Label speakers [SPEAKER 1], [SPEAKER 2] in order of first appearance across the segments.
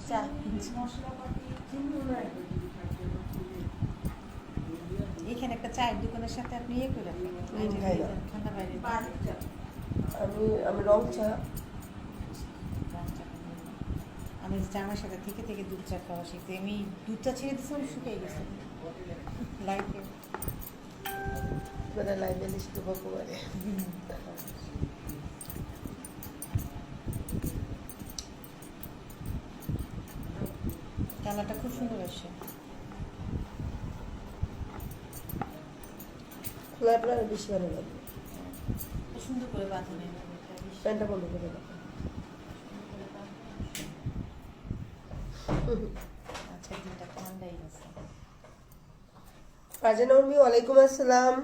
[SPEAKER 1] চা এখানে একটা চায়ের দোকানের সাথে আপনি ইয়ে করে ঠান্ডা বাইরে
[SPEAKER 2] আমি রং চা
[SPEAKER 1] আমি জামার সাথে থেকে থেকে দুধ চা খাওয়া শিখতে আমি দুধটা ছেড়ে দিয়েছিলাম শুকিয়ে গেছে লাইফে
[SPEAKER 2] লাইভে লিস্ট করে
[SPEAKER 1] কালারটা খুব সুন্দর আসছে
[SPEAKER 2] খোলা আপনার বেশি ভালো লাগবে
[SPEAKER 1] সুন্দর করে বাঁধানো
[SPEAKER 2] প্যান্টটা বন্ধ করে দেবো
[SPEAKER 1] আচ্ছা দিনটা ঠান্ডাই আছে
[SPEAKER 2] ফারজানা উর্মি ওয়ালাইকুম আসসালাম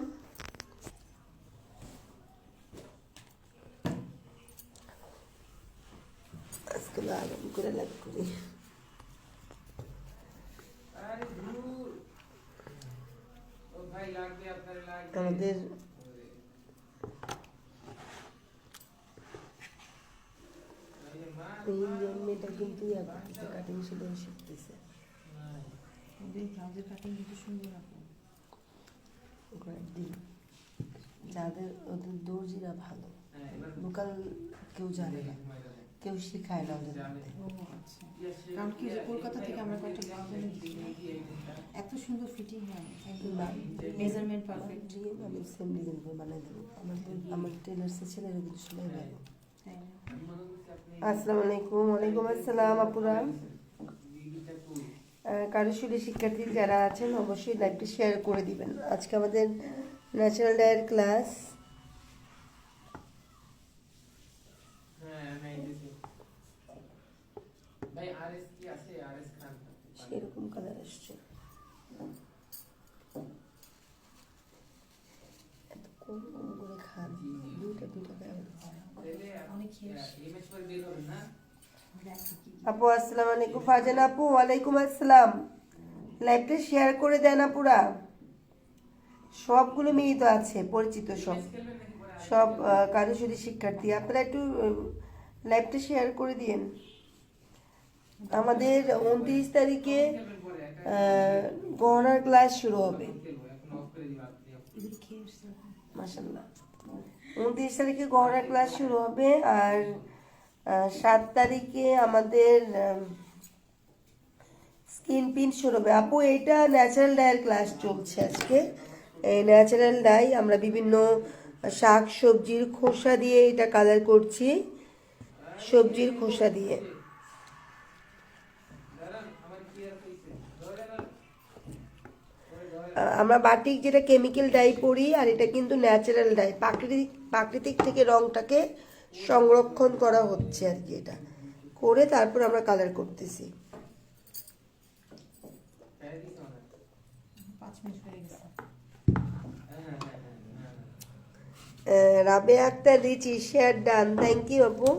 [SPEAKER 2] আজকে আরাম করে লাভ করি আমাদের মেয়েটা কিন্তু কাটিং শুধু শিখতেছে
[SPEAKER 1] ব্লাউজের কাটিং কিন্তু সুন্দর আপনি
[SPEAKER 2] কয়েকদিন যাদের ওদের দর্জিরা ভালো লোকাল কেউ জানে না কেউ শেখায় না ওদের মধ্যে
[SPEAKER 1] কারণ কি কলকাতা থেকে আমরা কয়েকটা ব্লাউজ এনে দিচ্ছি এত সুন্দর ফিটিং হয় মেজারমেন্ট পারফেক্ট
[SPEAKER 2] আমি সেম ডিজাইন করে বানাই দেবো আমার টেলার্সের ছেলেরা কিন্তু সবাই ভালো আসসালামু আলাইকুম ওয়ালাইকুম আসসালাম আপুরা কারুশলী শিক্ষার্থী যারা আছেন অবশ্যই লাইভটি শেয়ার করে দিবেন আজকে আমাদের ন্যাচারাল ডায়ার ক্লাস সেরকম কালার আসছে এত কম কম করে খান দুইটা আপু আসসালামু আলাইকুম ফারজানা আপু ওয়ালাইকুম আসসালাম লাইভটা শেয়ার করে দেন আপুরা সবগুলো মেয়ে তো আছে পরিচিত সব কারুশলী শিক্ষার্থী আপনারা একটু লাইভটা শেয়ার করে দিন আমাদের 29 তারিখে গহনার ক্লাস শুরু হবে মাশাআল্লাহ 29 তারিখে গহনার ক্লাস শুরু হবে আর 7 তারিখে আমাদের স্কিন পিন শুরু হবে আপু এটা ন্যাচারাল ডাইয়ের ক্লাস চলছে আজকে এই ন্যাচারাল ডাই আমরা বিভিন্ন শাক সবজির খোসা দিয়ে এটা কালার করছি সবজির খোসা দিয়ে আমরা বাটিক যেটা কেমিক্যাল ডাই করি আর এটা কিন্তু ন্যাচারাল ডাই প্রাকৃতিক থেকে রংটাকে সংরক্ষণ করা হচ্ছে আর কি এটা করে তারপর আমরা কালার করতেছি Rabeya Akter Richi share done thank you আপু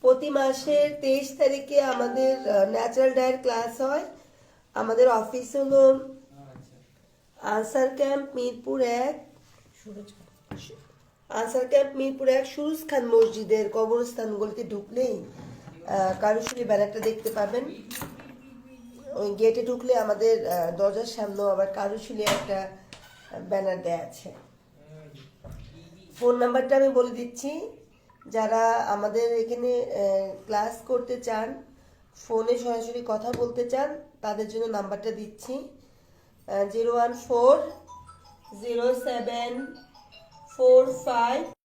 [SPEAKER 2] প্রতি মাসের 23 তারিখে আমাদের ন্যাচারাল ডায়ের ক্লাস হয় আমাদের অফিস হলো আনসার ক্যাম্প মিরপুর 1 সুরুজ খান মসজিদের কবরস্থান গলিতে ঢুকলেই কারুশলী ব্যানারটা দেখতে পাবেন ওই গেটে ঢুকলে আমাদের দরজার সামনেও আবার কারুশলী একটা ব্যানার দেয়া আছে ফোন নাম্বারটা আমি বলে দিচ্ছি যারা আমাদের এখানে ক্লাস করতে চান ফোনে সরাসরি কথা বলতে চান তাদের জন্য নাম্বারটা দিচ্ছি 0140745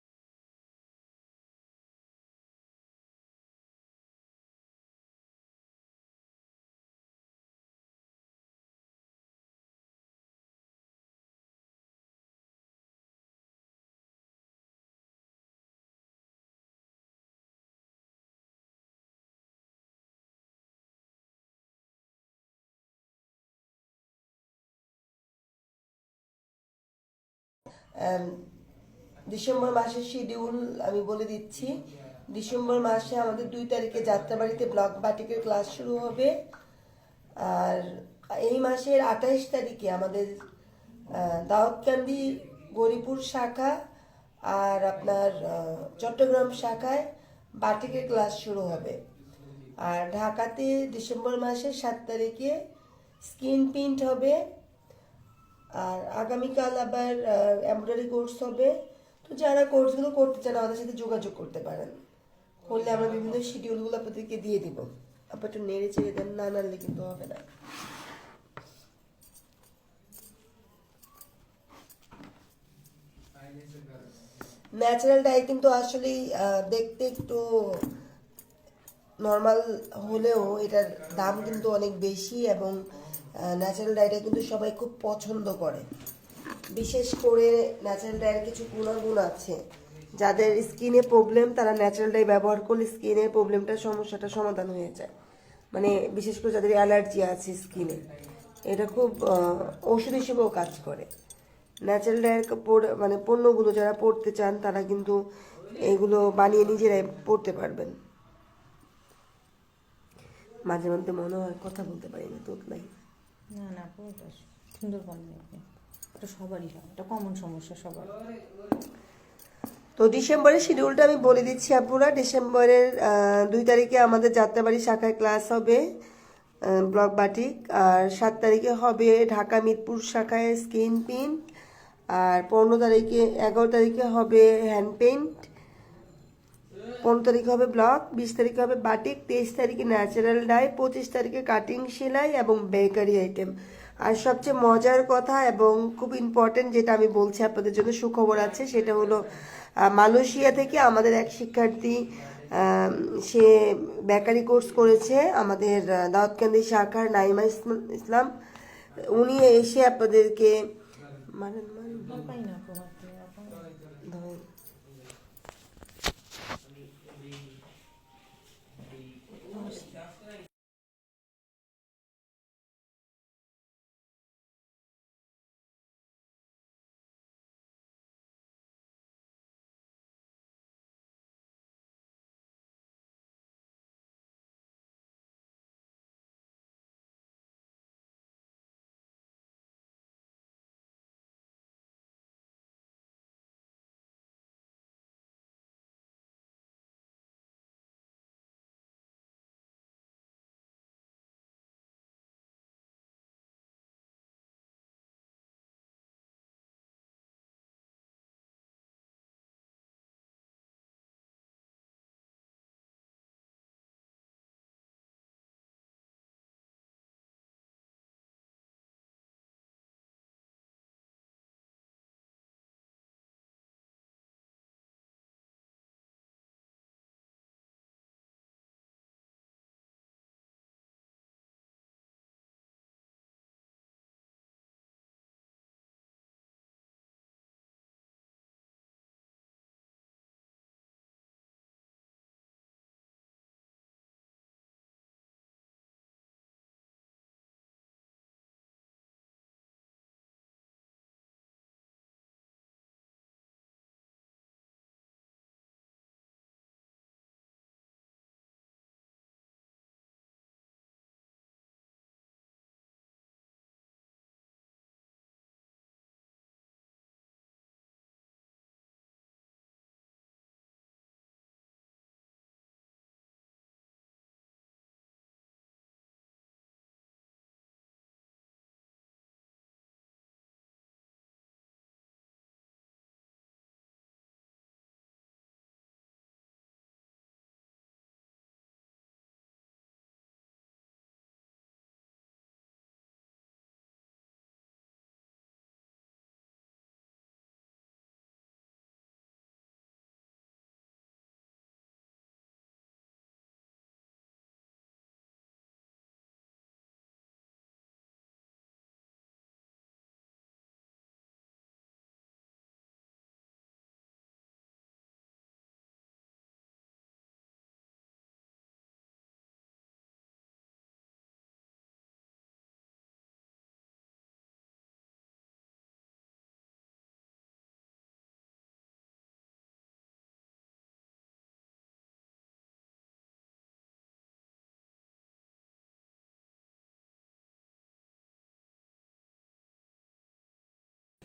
[SPEAKER 2] ডিসেম্বর মাসের শিডিউল আমি বলে দিচ্ছি। ডিসেম্বর মাসে আমাদের 2 তারিখে যাত্রাবাড়িতে ব্লক বাটিকের ক্লাস শুরু হবে। আর এই মাসের 28 তারিখে আমাদের দাউদকান্দি গরিপুর শাখা আর আপনার চট্টগ্রাম শাখায় বাটিকের ক্লাস শুরু হবে। আর ঢাকাতে ডিসেম্বর মাসের 7 তারিখে স্কিন প্রিন্ট হবে। আর আগামীকাল আবার এমব্রয়ডারি কোর্স হবে। তো যারা কোর্সগুলো করতে চান আমাদের সাথে যোগাযোগ করতে পারেন, করলে আমরা বিভিন্ন শিডিউলগুলো আপনাদেরকে দিয়ে দিব। আপনার একটু নেড়ে চেড়ে দেন, না নাড়লে কিন্তু হবে না। ন্যাচারাল ডাই কিন্তু আসলেই দেখতে একটু নর্মাল হলেও এটার দাম কিন্তু অনেক বেশি, এবং ন্যাচারাল ডাইটা কিন্তু সবাই খুব পছন্দ করে। বিশেষ করে ন্যাচারাল ডাইয়ের কিছু গুণাগুণ আছে, যাদের স্কিনে প্রবলেম তারা ন্যাচারাল ডাই ব্যবহার করলে স্কিনের সমস্যাটা সমাধান হয়ে যায়। মানে বিশেষ করে যাদের অ্যালার্জি আছে স্কিনে, এটা খুব ওষুধ হিসেবেও কাজ করে। ন্যাচারাল ডাইয়ের মানে পণ্যগুলো যারা পড়তে চান তারা কিন্তু এগুলো বানিয়ে নিজেরাই পড়তে পারবেন। মাঝে মধ্যে মনে হয় কথা বলতে পারি না, তোত নাই।
[SPEAKER 1] না না, পুরোটা সুন্দর বললেন আপনি। এটা সবারই হয়, এটা কমন সমস্যা সবার।
[SPEAKER 2] তো ডিসেম্বরের শিডিউলটা আমি বলে দিচ্ছি আপুরা। ডিসেম্বরের 2 তারিখে আমাদের যাত্রাবাড়ি শাখায় ক্লাস হবে ব্লক বাটিক। আর 7 তারিখে হবে ঢাকা মিরপুর শাখায় স্কিন প্রিন্ট। আর 11 তারিখে হবে হ্যান্ড পেইন্ট। 15 তারিখে হবে ব্লক, 20 তারিখে হবে বাটিক, 23 তারিখে ন্যাচারাল ডাই, 25 তারিখে কাটিং সেলাই এবং বেকারি আইটেম। আর সবচেয়ে মজার কথা এবং খুব ইম্পর্টেন্ট যেটা আমি বলছি আপনাদের জন্য সুখবর আছে, সেটা হলো মালয়েশিয়া থেকে আমাদের এক শিক্ষার্থী সে বেকারি কোর্স করেছে আমাদের দাউদকান্দি শাখার নাইমা ইসলাম। উনি এসে আপনাদেরকে
[SPEAKER 1] পাই না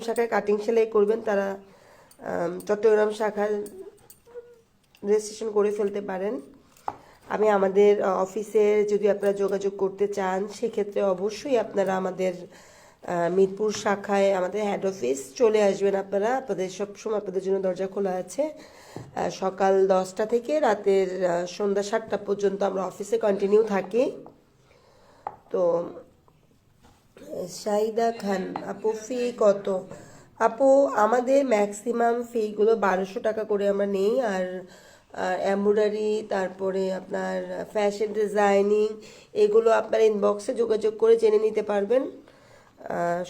[SPEAKER 2] শাখায় কাটিং সেলাই করবেন তারা চট্টগ্রাম শাখায় রেজিস্ট্রেশন করে ফেলতে পারেন। আমি আমাদের অফিসে যদি আপনারা যোগাযোগ করতে চান সেক্ষেত্রে অবশ্যই আপনারা আমাদের মিরপুর শাখায় আমাদের হেড অফিস চলে আসবেন। আপনাদের সবসময় আপনাদের জন্য দরজা খোলা আছে। সকাল 10টা থেকে রাতের সন্ধ্যা 7টা পর্যন্ত আমরা অফিসে কন্টিনিউ থাকি। তো শাহিদা খান আপু, ফি কত? আপু আমাদের ম্যাক্সিমাম ফিগুলো 1200 টাকা করে আমরা নেই। আর এমব্রয়ডারি, তারপরে আপনার ফ্যাশন ডিজাইনিং, এগুলো আপনার ইনবক্সে যোগাযোগ করে জেনে নিতে পারবেন।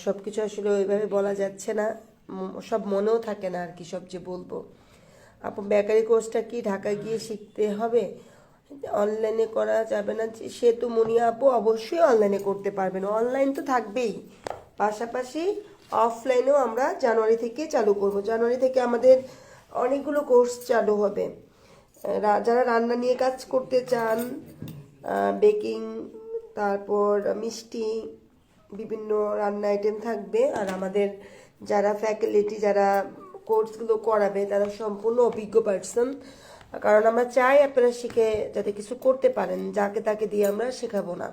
[SPEAKER 2] সব কিছু আসলে ওইভাবে বলা যাচ্ছে না, সব মনেও থাকে না আর কি সব যে বলবো। আপু বেকারি কোর্সটা কি ঢাকায় গিয়ে শিখতে হবে, অনলাইনে করা যাবে না? সে তো মুনিয়া আপু অবশ্যই অনলাইনে করতে পারবেন, অনলাইন তো থাকবেই, পাশাপাশি অফলাইনেও আমরা জানুয়ারি থেকে চালু করব। জানুয়ারি থেকে আমাদের অনেকগুলো কোর্স চালু হবে। যারা রান্না নিয়ে কাজ করতে চান, বেকিং, তারপর মিষ্টি, বিভিন্ন রান্না আইটেম থাকবে। আর আমাদের যারা ফ্যাকাল্টি, যারা কোর্সগুলো করাবে তারা সম্পূর্ণ অভিজ্ঞ পার্সন, কারণ আমরা চাই আপনারা শিখে যাতে কিছু করতে পারেন, যাকে তাকে দিয়ে আমরা শেখাবো না।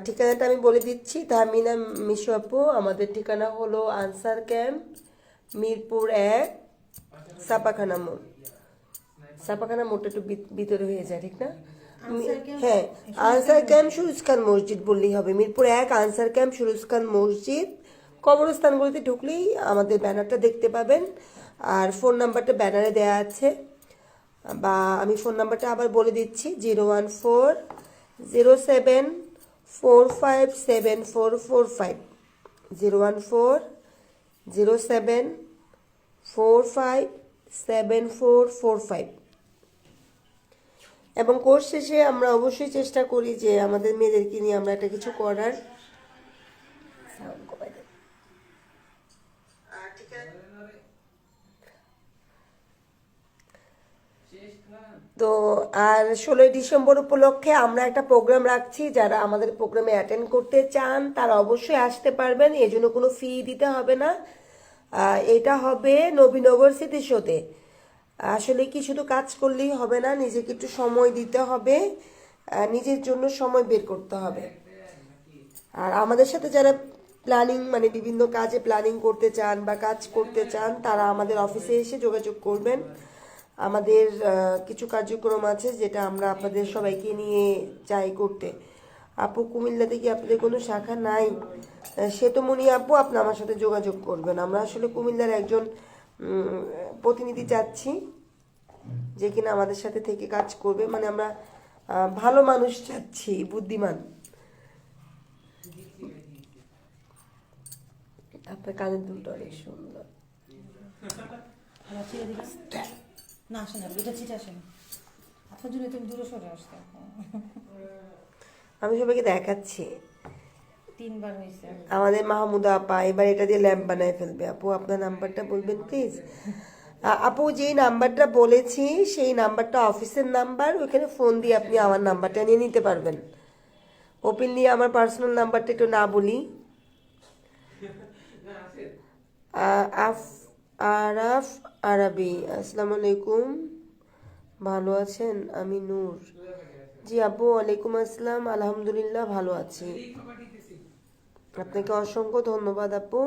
[SPEAKER 2] ঠিকানাটা আমি বলে দিচ্ছি, তাহমিনা মিশু আপু। আমাদের ঠিকানা হলো আনসার ক্যাম্প, মিরপুর 1, ছাপাখানা মোড়। ছাপাখানা মোড়টা একটু ভিতরে হয়ে যায়, ঠিক না? হ্যাঁ, আনসার ক্যাম্প সুরুজ খান মসজিদ বললেই হবে। মিরপুর 1 আনসার ক্যাম্প সুরুজ খান মসজিদ। কবরস্থানগুলিতে ঢুকলেই আমাদের ব্যানারটা দেখতে পাবেন। আর ফোন নাম্বারটা ব্যানারে দেওয়া আছে, বা আমি ফোন নাম্বারটা আবার বলে দিচ্ছি, 01407457445, 01407457445। এবং কোর্স শেষে আমরা অবশ্যই চেষ্টা করি যে আমাদের মেয়েদেরকে নিয়ে আমরা একটা কিছু করার। তো আর 16ই ডিসেম্বর উপলক্ষে আমরা একটা প্রোগ্রাম রাখছি, যারা আমাদের প্রোগ্রামে অ্যাটেন্ড করতে চান তারা অবশ্যই আসতে পারবেন, এর জন্য কোনো ফি দিতে হবে না। এটা হবে নবীনগর স্মৃতি শোতে। আসলে কি শুধু কাজ করলেই হবে না, নিজেকে একটু সময় দিতে হবে, নিজের জন্য সময় বের করতে হবে। আর আমাদের সাথে যারা প্ল্যানিং, মানে বিভিন্ন কাজে প্ল্যানিং করতে চান বা কাজ করতে চান, তারা আমাদের অফিসে এসে যোগাযোগ করবেন। আমাদের কিছু কার্যক্রম আছে যেটা আমরা আপনাদের সবাইকে নিয়ে চাই করতে। আপু কুমিল্লাতে কি আপনাদের কোনো শাখা নাই? সে তো মনি আপু, আপনি আমার সাথে যোগাযোগ করবেন। আমরা আসলে কুমিল্লার একজন প্রতিনিধি চাচ্ছি যে কিনা আমাদের সাথে থেকে কাজ করবে, মানে আমরা ভালো মানুষ চাচ্ছি, বুদ্ধিমান। আপনার কানের দুলটা অনেক সুন্দর।
[SPEAKER 1] না আসে না, এটা চিঠি আসে না, আপনার জন্য তুমি দূরে সরে আসতে।
[SPEAKER 2] আমি সবাইকে দেখাচ্ছি,
[SPEAKER 1] 3বার হয়েছে।
[SPEAKER 2] আমাদের মাহমুদা আপা এবার এটা দিয়ে ল্যাম্প বানায় ফেলবে। আপু আপনার নাম্বারটা বলবেন প্লিজ। আপু যেই নাম্বারটা বলেছি সেই নাম্বারটা অফিসের নাম্বার, ওইখানে ফোন দিয়ে আপনি আমার নাম্বারটা নিয়ে নিতে পারবেন। ওপেনলি আমার পার্সোনাল নাম্বারটা একটু না বলি। আরাফ আরাবি, আসসালামু আলাইকুম, ভালো আছেন? আমি নূর। জি আপু, ওয়ালাইকুম আসসালাম, আলহামদুলিল্লাহ ভালো আছি। আপনাকে অসংখ্য ধন্যবাদ আপু,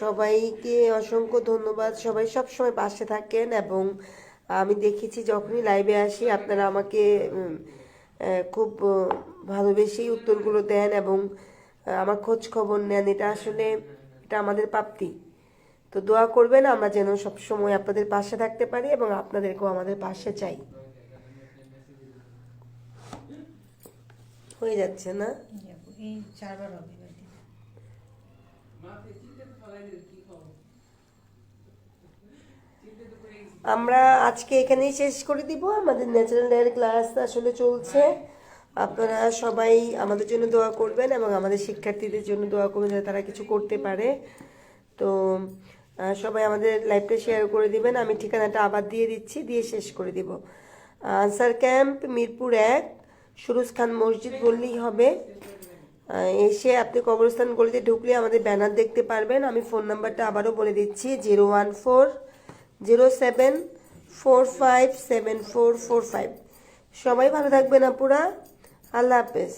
[SPEAKER 2] সবাইকে অসংখ্য ধন্যবাদ। সবাই সবসময় পাশে থাকেন, এবং আমি দেখেছি যখনই লাইভে আসি আপনারা আমাকে খুব ভালোবেসেই উত্তরগুলো দেন এবং আমার খোঁজ খবর নেন। এটা আসলে এটা আমাদের প্রাপ্তি। তো দোয়া করবেন আমরা যেন সবসময় আপনাদের পাশে থাকতে পারি, এবং আপনাদেরকেও আমাদের পাশে চাই। হয়ে যাচ্ছে না?
[SPEAKER 1] এই 4বার হবে।
[SPEAKER 2] আমরা আজকে এখানেই শেষ করে দিব। আমাদের ন্যাচারাল হেয়ার ক্লাস আসলে চলছে। আপনারা সবাই আমাদের জন্য দোয়া করবেন এবং আমাদের শিক্ষার্থীদের জন্য দোয়া করবেন যাতে তারা কিছু করতে পারে। তো সবাই আমাদের লাইভটা শেয়ার করে দিবেন। আমি ঠিকানাটা আবার দিয়ে দিচ্ছি, দিয়ে শেষ করে দিব। আনসার ক্যাম্প, মিরপুর 1, সুরুজ খান মসজিদ বললেই হবে। এসে আপনি কবরস্থান গলিতে ঢুকলে আমাদের ব্যানার দেখতে পারবেন। আমি ফোন নাম্বারটা আবারও বলে দিচ্ছি, 01407457445। সবাই ভালো থাকবেন আপুরা, আল্লাহ হাফেজ।